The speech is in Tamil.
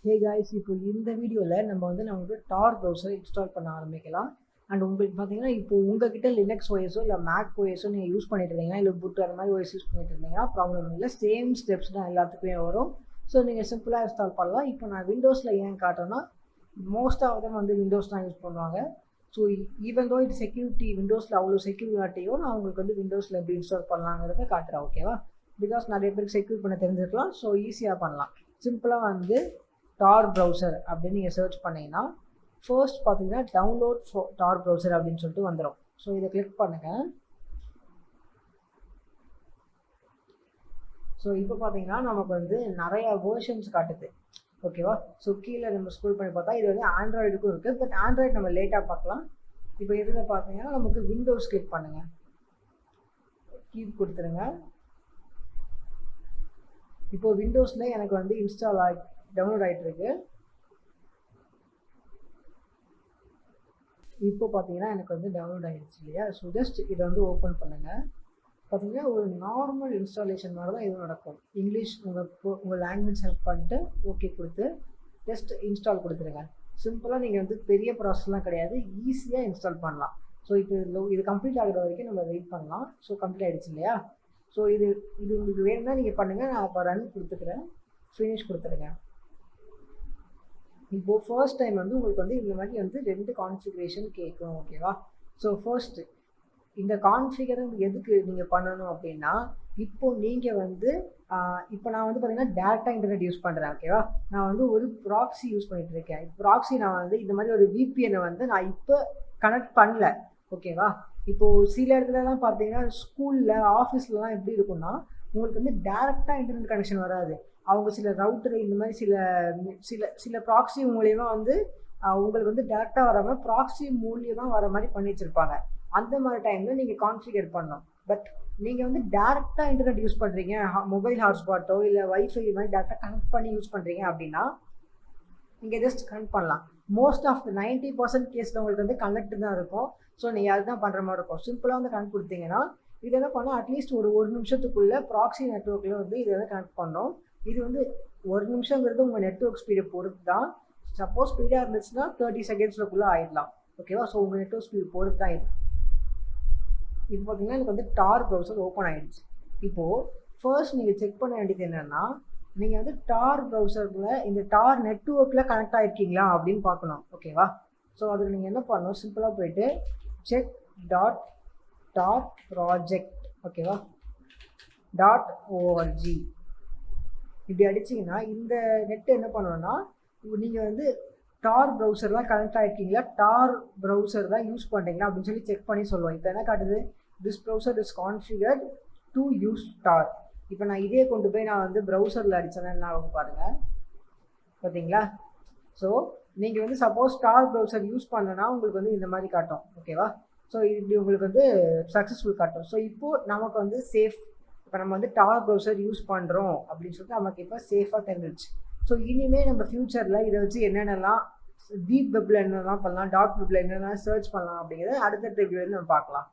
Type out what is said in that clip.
ஹே காய்ஸ், இப்போ இந்த வீடியோவில் நம்ம டார் ப்ரௌசர் இன்ஸ்டால் பண்ண ஆரம்பிக்கலாம். அண்ட் உங்களுக்கு பார்த்தீங்கன்னா இப்போ உங்ககிட்ட லினக்ஸ் ஓஎஸோ இல்லை மேக் ஓஎஸோ நீங்கள் யூஸ் பண்ணிட்டு இருந்தீங்கன்னா இல்லை புட் அந்த மாதிரி ஓஎஸ் யூஸ் பண்ணிட்டு இருந்தீங்கன்னா ப்ராப்ளம் இல்லை. சேம் ஸ்டெப்ஸ் தான் எல்லாத்துக்குமே வரும். ஸோ நீங்கள் சிம்பிளாக இன்ஸ்டால் பண்ணலாம். இப்போ நான் விண்டோஸில் ஏன் காட்டுறேன்னா மோஸ்ட் ஆஃப் them விண்டோஸ் தான் யூஸ் பண்ணுவாங்க. ஸோ ஈவன் தோ இது செக்யூரிட்டி விண்டோஸில் அவ்வளோ செக்யூரிட்டியோ நான் உங்களுக்கு விண்டோஸில் எப்படி இன்ஸ்டால் பண்ணலாங்கிறத காட்டுறேன். ஓகேவா? பிகாஸ் நிறைய பேருக்கு செக்யூர் பண்ண தெரிஞ்சிருக்கலாம். ஸோ ஈஸியாக பண்ணலாம். சிம்பிளாக டார் ப்ரௌசர் அப்படின்னு நீங்கள் சர்ச் பண்ணிங்கன்னா ஃபர்ஸ்ட் பார்த்தீங்கன்னா டவுன்லோட் டார் ப்ரௌசர் அப்படின்னு சொல்லிட்டு வந்துடும். ஸோ இதை கிளிக் பண்ணுங்கள். ஸோ இப்போ பார்த்தீங்கன்னா நமக்கு நிறைய வேர்ஷன்ஸ் காட்டுது. ஓகேவா? ஸோ கீழே நம்ம ஸ்க்ரோல் பண்ணி பார்த்தா இது ஆண்ட்ராய்டுக்கும் இருக்குது. பட் ஆண்ட்ராய்டு நம்ம லேட்டாக பார்க்கலாம். இப்போ இதில் பார்த்தீங்கன்னா நமக்கு விண்டோஸ் கிளிக் பண்ணுங்கள். கீப் கொடுத்துருங்க. இப்போது விண்டோஸில் எனக்கு இன்ஸ்டால் டவுன்லோட் ஆகிட்டு இருக்கு. இப்போ பார்த்தீங்கன்னா எனக்கு டவுன்லோட் ஆகிடுச்சு இல்லையா? ஸோ ஜஸ்ட் இதை ஓப்பன் பண்ணுங்கள். பார்த்தீங்கன்னா ஒரு நார்மல் இன்ஸ்டாலேஷன் மாதிரி தான் இது நடக்கும். இங்கிலீஷ் உங்கள் லாங்குவேஜ் செலக்ட் பண்ணிட்டு ஓகே கொடுத்து ஜஸ்ட் இன்ஸ்டால் கொடுத்துருங்க. சிம்பிளாக நீங்கள் பெரிய ப்ராசஸ்லாம் கிடையாது, ஈஸியாக இன்ஸ்டால் பண்ணலாம். ஸோ இப்போ இது கம்ப்ளீட் ஆகிற வரைக்கும் நம்ம வெயிட் பண்ணலாம். ஸோ கம்ப்ளீட் ஆகிடுச்சு இல்லையா? ஸோ இது உங்களுக்கு வேணும்னா நீங்கள் பண்ணுங்கள். நான் இப்போ ரன் கொடுத்துக்கிறேன். ஃபினிஷ் கொடுத்துருங்க. இப்போது ஃபர்ஸ்ட் டைம் உங்களுக்கு இந்த மாதிரி 2 கான்ஃபிகரேஷன் கேட்கும். ஓகேவா? ஸோ ஃபர்ஸ்ட் இந்த கான்ஃபிகர் எதுக்கு நீங்கள் பண்ணணும் அப்படின்னா இப்போது நீங்கள் இப்போ நான் பார்த்தீங்கன்னா டேட்டா இன்டர்நெட் யூஸ் பண்ணுறேன். ஓகேவா? நான் ஒரு ப்ராக்ஸி யூஸ் பண்ணிகிட்டு இருக்கேன். ப்ராக்ஸி நான் இந்த மாதிரி ஒரு VPN நான் இப்போ கனெக்ட் பண்ணல. ஓகேவா? இப்போது சில இடத்துலலாம் பார்த்தீங்கன்னா ஸ்கூலில் ஆஃபீஸ்லலாம் எப்படி இருக்குன்னா உங்களுக்கு டேரெக்டாக இன்டர்நெட் கனெக்ஷன் வராது. அவங்க சில ரவுட்டர் இந்த மாதிரி சில சில சில ப்ராக்ஸி மூலியமாக உங்களுக்கு டேரெக்டாக வராமல் ப்ராக்ஸி மூலியமாக வர மாதிரி பண்ணி வச்சுருப்பாங்க. அந்த மாதிரி டைமில் நீங்கள் கான்ஃபிகர் பண்ணணும். பட் நீங்கள் டேரெக்டாக இன்டர்நெட் யூஸ் பண்ணுறீங்க, மொபைல் ஹாட்ஸ்பாட்டோ இல்லை வைஃபை மாதிரி டேரெக்டாக கனெக்ட் பண்ணி யூஸ் பண்ணுறீங்க அப்படின்னா நீங்கள் ஜஸ்ட் கனெக்ட் பண்ணலாம். மோஸ்ட் ஆஃப் 90% கேஸில் உங்களுக்கு கனெக்ட் தான் இருக்கும். ஸோ நீங்கள் அதுதான் பண்ணுற மாதிரி இருக்கும். சிம்பிளாக கனெக்ட் கொடுத்தீங்கன்னா இதெல்லாம் பண்ணால் அட்லீஸ்ட் ஒரு நிமிஷத்துக்குள்ளே ப்ராக்ஸி நெட்ஒர்க்கில் இதை கனெக்ட் பண்ணோம். இது 1 நிமிஷங்கிறது உங்கள் நெட்ஒர்க் ஸ்பீடை பொறுத்து தான். சப்போஸ் ஸ்பீடாக இருந்துச்சுன்னா 30 செகண்ட்ஸ்க்குள்ளே ஆகிடலாம். ஓகேவா? ஸோ உங்கள் நெட்ஒர்க் ஸ்பீடு பொறுத்து தான் இது. இப்போ பார்த்தீங்கன்னா எனக்கு டார் ப்ரௌசர் ஓப்பன் ஆகிடுச்சு. இப்போது ஃபர்ஸ்ட் நீங்கள் செக் பண்ண வேண்டியது என்னென்னா நீங்கள் டார் ப்ரௌசரில் இந்த டார் நெட்ஒர்க்கில் கனெக்ட் ஆகிருக்கீங்களா அப்படின்னு பார்க்கணும். ஓகேவா? ஸோ அதுக்கு நீங்கள் என்ன பண்ணணும், சிம்பிளாக போய்ட்டு check.tar project ஓகேவா .org இப்படி அடிச்சிங்கன்னா இந்த நெட்டு என்ன பண்ணணும்னா நீங்கள் டார் ப்ரௌசர்லாம் கனெக்ட் ஆகிருக்கீங்களா, டார் ப்ரௌசர் தான் யூஸ் பண்ணுறீங்களா அப்படின்னு சொல்லி செக் பண்ணி சொல்லுவோம். இப்போ என்ன காட்டுது, this browser is configured to use Tor. இப்போ நான் இதே கொண்டு போய் நான் ப்ரௌசரில் அடித்தேன்னா என்ன ஆகும் பாருங்கள். பார்த்தீங்களா? ஸோ நீங்கள் சப்போஸ் டார் ப்ரௌசர் யூஸ் பண்ணனா உங்களுக்கு இந்த மாதிரி காட்டும். ஓகேவா? ஸோ இப்படி உங்களுக்கு சக்ஸஸ்ஃபுல் காட்டும். ஸோ இப்போது நமக்கு சேஃப். இப்போ நம்ம டார் ப்ரௌசர் யூஸ் பண்ணுறோம் அப்படின்னு சொல்லிட்டு நமக்கு இப்போ சேஃபாக தெரிஞ்சிருச்சு. ஸோ இனிமேல் நம்ம ஃப்யூச்சரில் இதை வச்சு என்னென்னலாம் டீப் வெப்பில் என்னென்னலாம் பண்ணலாம், டார்க் வெப்பில் என்னென்னலாம் சர்ச் பண்ணலாம் அப்படிங்கிறத அடுத்தடுத்த வீடியோவில் நம்ம பார்க்கலாம்.